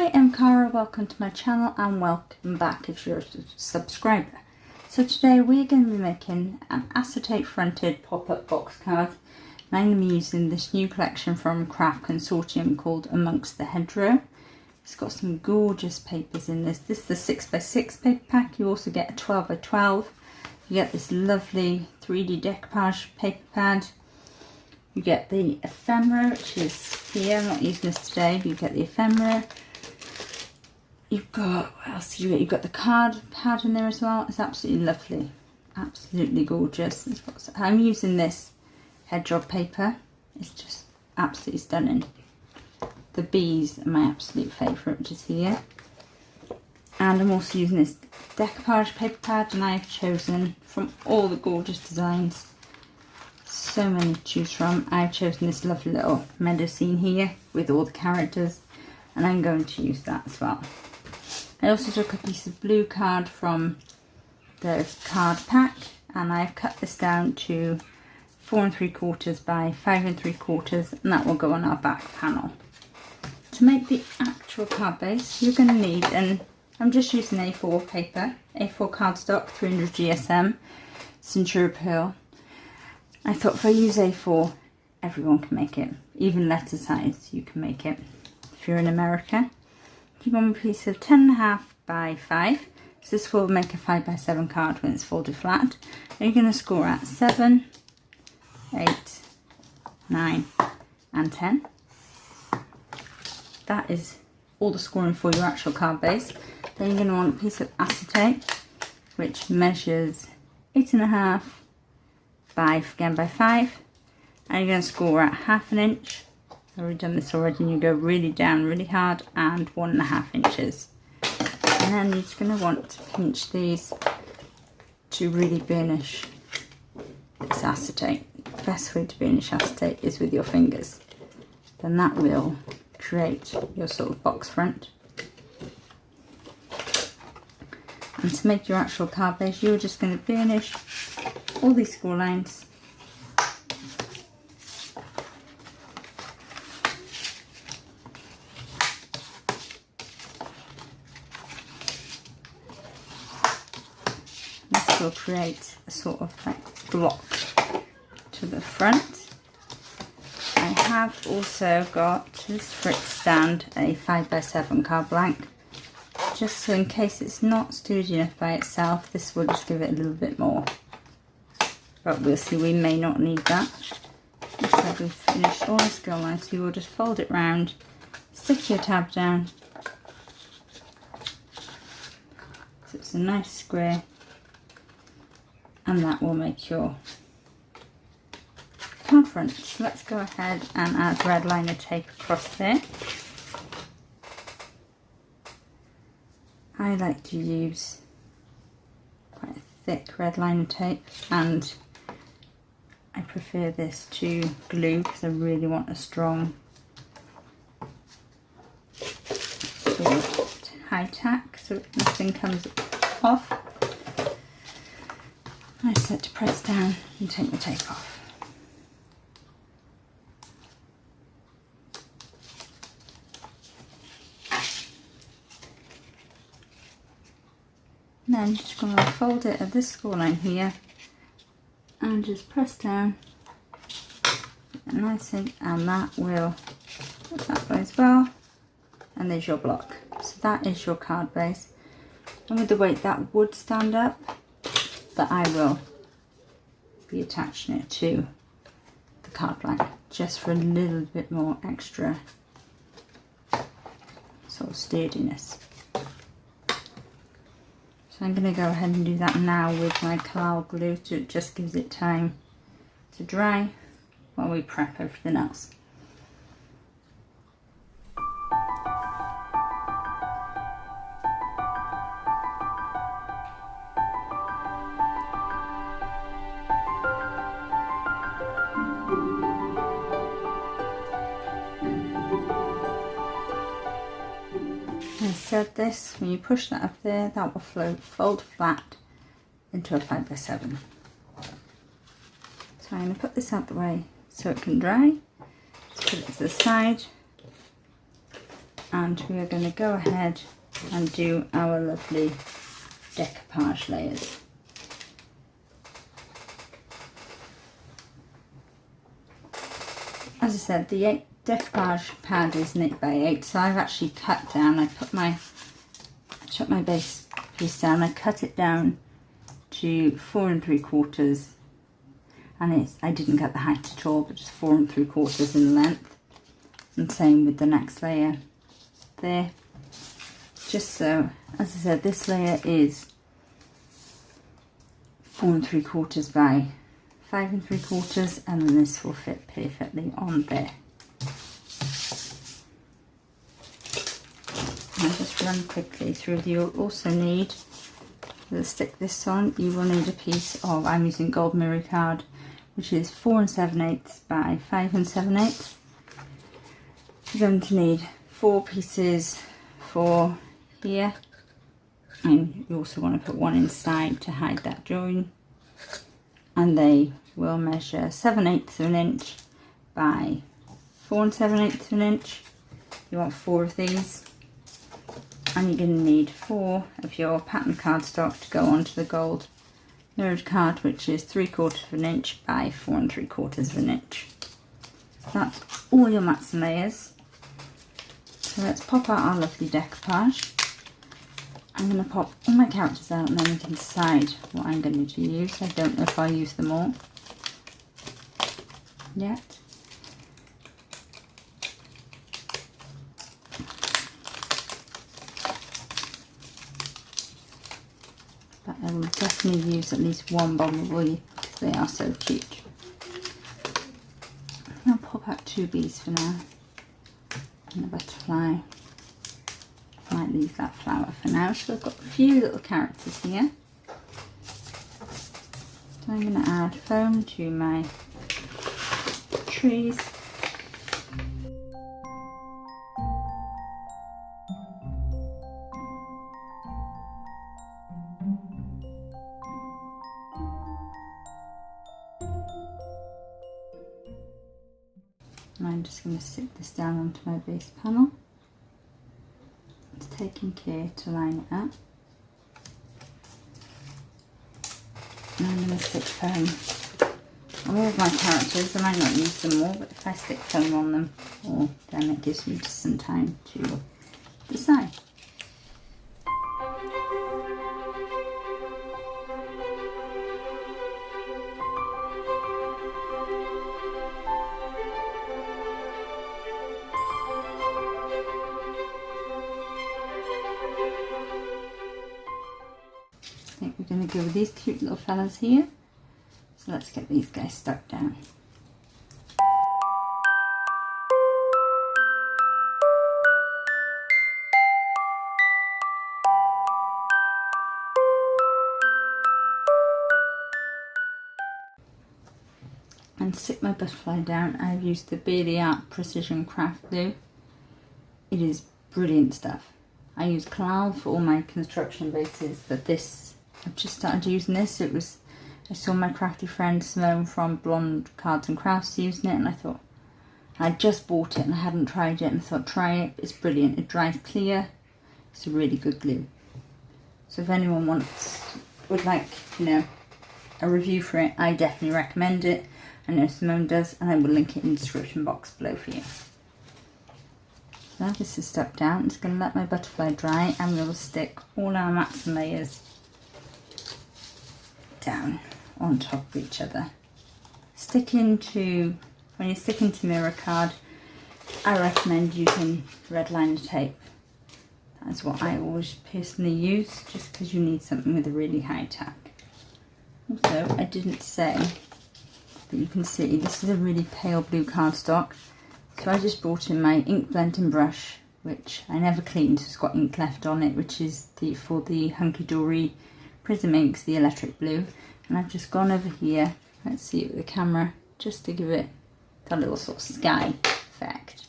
Hi, I'm Cara, welcome to my channel and welcome back if you're a subscriber. So today we're going to be making an acetate fronted pop-up box card, and I'm going to be using this new collection from Craft Consortium called Amongst the Hedgerow. It's got some gorgeous papers in this. This is the 6x6 paper pack. You also get a 12x12. You get this lovely 3D decoupage paper pad. You get the ephemera, which is here. I'm not using this today, but you get the ephemera. You've got, what else do you get? You've got the card pad in there as well. It's absolutely lovely. Absolutely gorgeous. I'm using this hedgehog paper. It's just absolutely stunning. The bees are my absolute favourite, which is here. And I'm also using this decoupage paper pad, and I've chosen from all the gorgeous designs. So many to choose from. I've chosen this lovely little meadow scene here with all the characters, and I'm going to use that as well. I also took a piece of blue card from the card pack, and I've cut this down to 4 3/4 by 5 3/4, and that will go on our back panel. To make the actual card base, you're going to need, and I'm just using A4 paper, A4 cardstock, 300 GSM, Centura Pearl. I thought if I use A4, everyone can make it. Even letter size, you can make it. If you're in America, you want a piece of 10.5 by 5. So this will make a 5 by 7 card when it's folded flat. And you're going to score at 7, 8, 9, and 10. That is all the scoring for your actual card base. Then you're going to want a piece of acetate, which measures 8.5 by 5, and you're going to score at 1/2 inch. I've already done this already, and you go really down really hard, and 1.5 inches. And then you're just going to want to pinch these to really burnish this acetate. The best way to burnish acetate is with your fingers. Then that will create your sort of box front. And to make your actual card base, you're just going to burnish all these score lines. This will create a sort of like block to the front. I have also got, just for it to stand, a 5 by 7 card blank. Just so in case it's not sturdy enough by itself, this will just give it a little bit more. But we'll see, we may not need that. So we've finished all the score lines, so you will just fold it round, stick your tab down, so it's a nice square, and that will make your card front. So let's go ahead and add red liner tape across there. I like to use quite a thick red liner tape, and I prefer this to glue because I really want a strong sort of high tack so nothing comes off. I set to press down and take the tape off. And then just going to fold it at this score line here and just press down nicely, and that will put that way as well. And there's your block. So that is your card base. And with the weight that would stand up, but I will be attaching it to the card blank just for a little bit more extra sort of sturdiness. So I'm going to go ahead and do that now with my Kalal glue, so it just gives it time to dry while we prep everything else. I said this, when you push that up there, that will fold flat into a 5 by 7. So I'm going to put this out the way so it can dry. Let's put it to the side. and we are going to go ahead and do our lovely decoupage layers. As I said, the decoupage pad is 8 by 8, so I've actually cut down. I took my base piece down, I cut it down to 4 3/4, and I didn't cut the height at all, but just 4 3/4 in length. And same with the next layer there. Just so, as I said, this layer is 4 3/4 by 5 3/4, and then this will fit perfectly on there. I'll just run quickly through. You'll also need, to stick this on, you will need a piece of, I'm using gold mirror card, which is 4 7/8 by 5 7/8. You're going to need 4 pieces for here, and you also want to put one inside to hide that join, and they will measure 7/8 of an inch by 4 7/8 of an inch. You want 4 of these, and you're going to need 4 of your pattern cardstock to go onto the gold mirrored card, which is 3/4 of an inch by 4 3/4 of an inch. So that's all your mats and layers. So let's pop out our lovely decoupage. I'm going to pop all my characters out, and then we can decide what I'm going to use. I don't know if I'll use them all yet. But I will definitely use at least one bumblebee because they are so cute. I'll pop out 2 bees for now, and a butterfly. I might leave that flower for now. So I've got a few little characters here. So I'm going to add foam to my trees. And I'm just going to stick this down onto my base panel. It's taking care to line it up. And I'm going to stick foam on all of my characters. I might not use them all, but if I stick foam on them, then it gives me just some time to decide. I think we're going to go with these cute little fellas here. So let's get these guys stuck down. And stick my butterfly down. I've used the Beardy Art Precision Craft glue. It is brilliant stuff. I use Kalal for all my construction bases, but this, I've just started using this. I saw my crafty friend Simone from Blonde Cards and Crafts using it, and I thought, I just bought it and I hadn't tried it, and I thought, try it, it's brilliant. It dries clear, it's a really good glue. So if anyone would like, a review for it, I definitely recommend it. I know Simone does, and I will link it in the description box below for you. So now this is stuck down. I'm just going to let my butterfly dry, and we will stick all our mats and layers down on top of each other. When you're sticking to mirror card, I recommend using red liner tape. That's what I always personally use, just because you need something with a really high tack. Also, I didn't say, but you can see this is a really pale blue cardstock, so I just brought in my ink blending brush, which I never cleaned, so it's got ink left on it, which is for the Hunky Dory Prism Inks, the electric blue. And I've just gone over here, let's see it with the camera, just to give it that little sort of sky effect.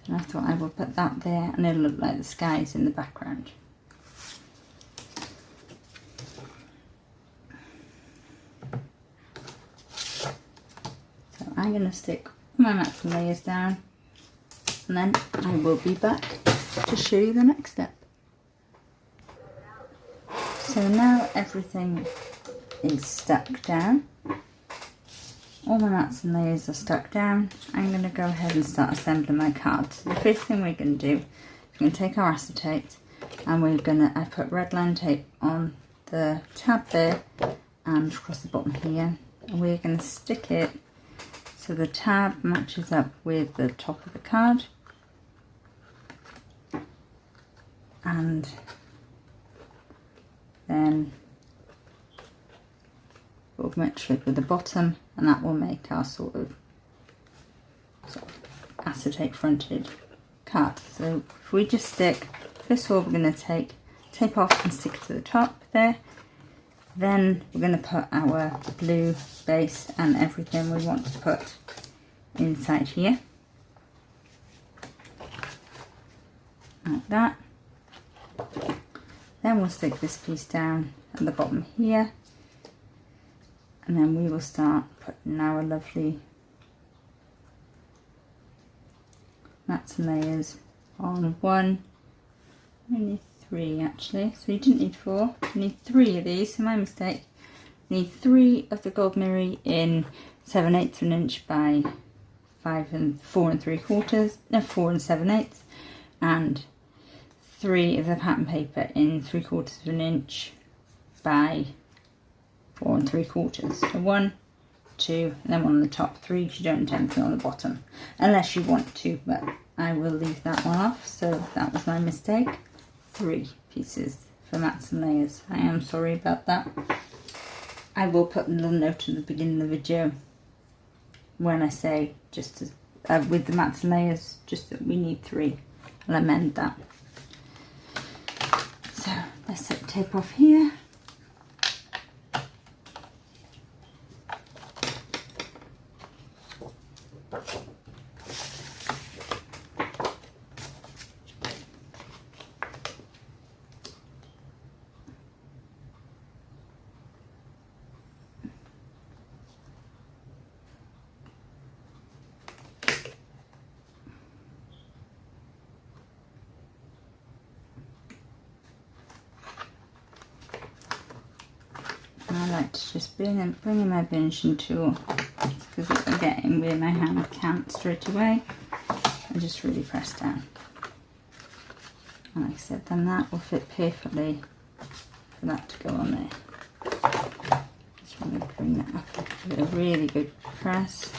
And I thought I would put that there, and it'll look like the sky's in the background. So I'm going to stick my mats and layers down, and then I will be back to show you the next step. So now everything is stuck down. All my mats and layers are stuck down. I'm going to go ahead and start assembling my card. So the first thing we're going to do is we're going to take our acetate and I put red line tape on the tab there and across the bottom here. And we're going to stick it so the tab matches up with the top of the card. And then we'll match it with the bottom, and that will make our sort of acetate fronted card. So if we just stick, first of all we're going to take tape off and stick to the top there. Then we're going to put our blue base and everything we want to put inside here. Like that. Then we'll stick this piece down at the bottom here. And then we will start putting our lovely mats and layers on one. We need 3 actually, so you didn't need 4. You need 3 of these, so my mistake. You need 3 of the gold mirror in 7/8 of an inch by 4 3/4, no 4 7/8, and 3 of the pattern paper in 3/4 of an inch by 4 3/4. So 1, 2, and then 1 on the top. 3 because you don't need anything on the bottom, unless you want to, but I will leave that one off. So that was my mistake. 3 pieces for mats and layers. I am sorry about that. I will put a little note at the beginning of the video when I say just with the mats and layers, just that we need 3. I'll amend that. So let's set the tape off here. I like to just bring in my finishing tool, because I'm getting where my hand can't straight away, and just really press down. And like I said, then that will fit perfectly for that to go on there. Just want to bring that up with a really good press.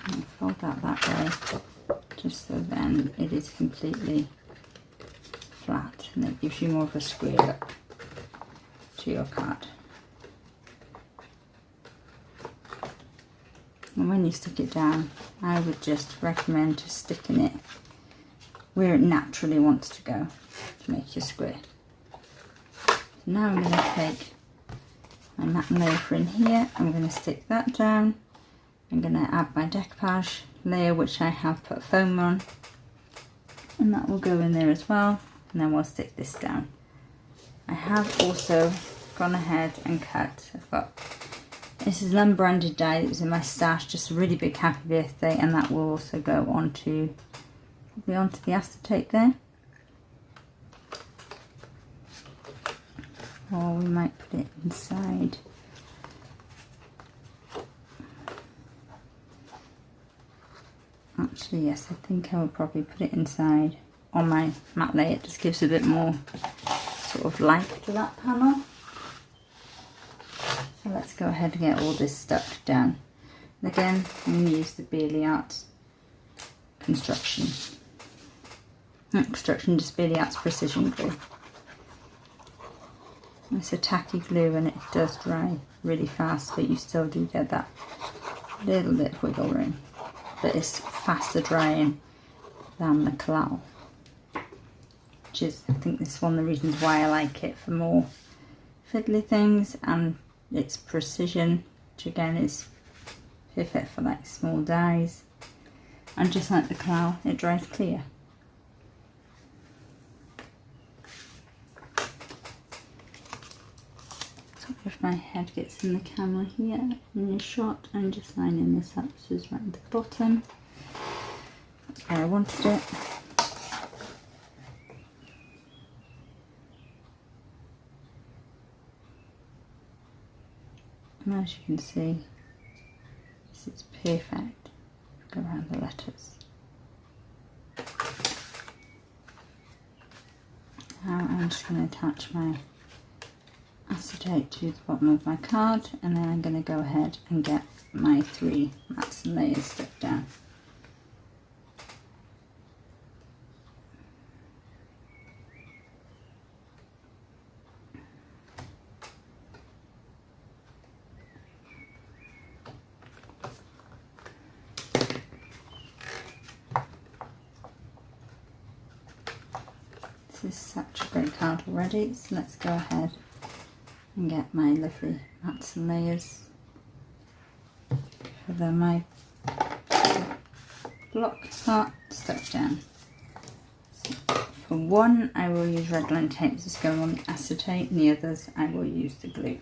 And fold that way, just so then it is completely flat, and it gives you more of a square look to your card. And when you stick it down, I would just recommend just sticking it where it naturally wants to go to make your square. So now I'm going to take my mat and layer in here, I'm going to stick that down. I'm going to add my decoupage layer, which I have put foam on, and that will go in there as well, and then we'll stick this down. I have also gone ahead and cut, this is an unbranded die that was in my stash, just a really big happy birthday, and that will also go onto the acetate there, or we might put it inside. Actually, yes, I think I would probably put it inside on my mat layer. It just gives a bit more sort of life to that panel. So let's go ahead and get all this stuck down. And again, I'm going to use the Bailey Arts Construction. Not construction, just Bailey Arts Precision Glue. It's a tacky glue and it does dry really fast, but you still do get that little bit of wiggle room. But it's faster drying than the collal, which is, I think this is one of the reasons why I like it, for more fiddly things, and its precision, which again is perfect for like small dies, and just like the collal, it dries clear. So if my head gets in the camera here in the shot, I'm just lining this up so it's right at the bottom. That's where I wanted it. And as you can see, this is perfect. Go around the letters. Now I'm just going to attach my acetate to the bottom of my card, and then I'm going to go ahead and get my 3 mats and layers stuck down. This is such a great card already, so let's go ahead and get my lovely mats and layers for my block part stuck down. So for one I will use red line tape to go on the acetate, and the others I will use the glue.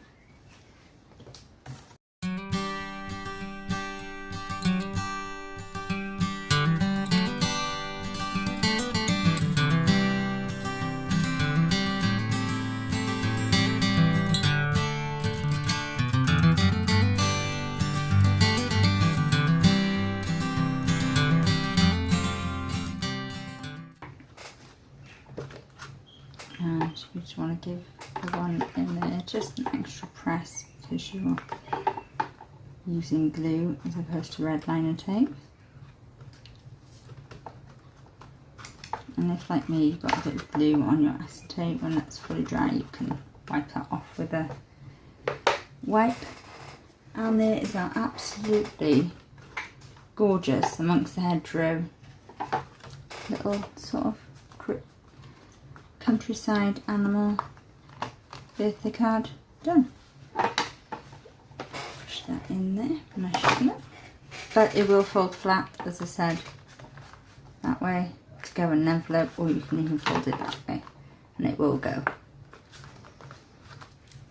And you just want to give the one in there just an extra press because you're using glue as opposed to red liner tape. And if, like me, you've got a bit of glue on your acetate, when that's fully dry you can wipe that off with a wipe. And there is our absolutely gorgeous amongst the hedgerow little sort of countryside animal birthday card done. Push that in there, measure it, but it will fold flat, as I said, that way to go in an envelope, or you can even fold it that way and it will go.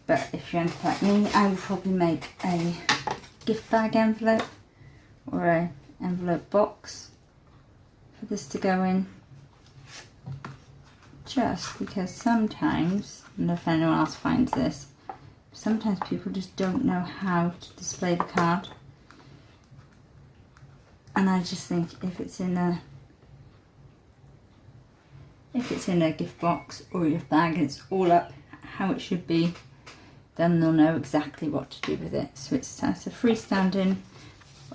But if you're anything like me, I would probably make a gift bag envelope or an envelope box for this to go in. Just because sometimes, and if anyone else finds this, sometimes people just don't know how to display the card. And I just think if it's in a gift box or a gift bag, it's all up how it should be, then they'll know exactly what to do with it. So it's a freestanding,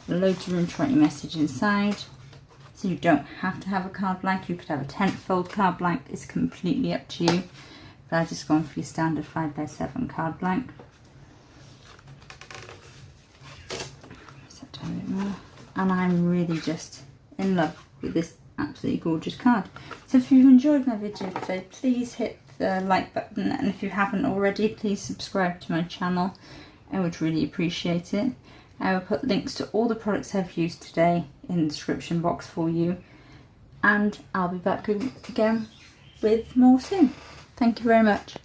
loads of room to write your message inside. So you don't have to have a card blank, you could have a 10-fold card blank, it's completely up to you. But I've just gone for your standard 5x7 card blank. Set down a bit more. And I'm really just in love with this absolutely gorgeous card. So if you've enjoyed my video today, please hit the like button, and if you haven't already, please subscribe to my channel. I would really appreciate it. I will put links to all the products I've used today in the description box for you, and I'll be back again with more soon. Thank you very much.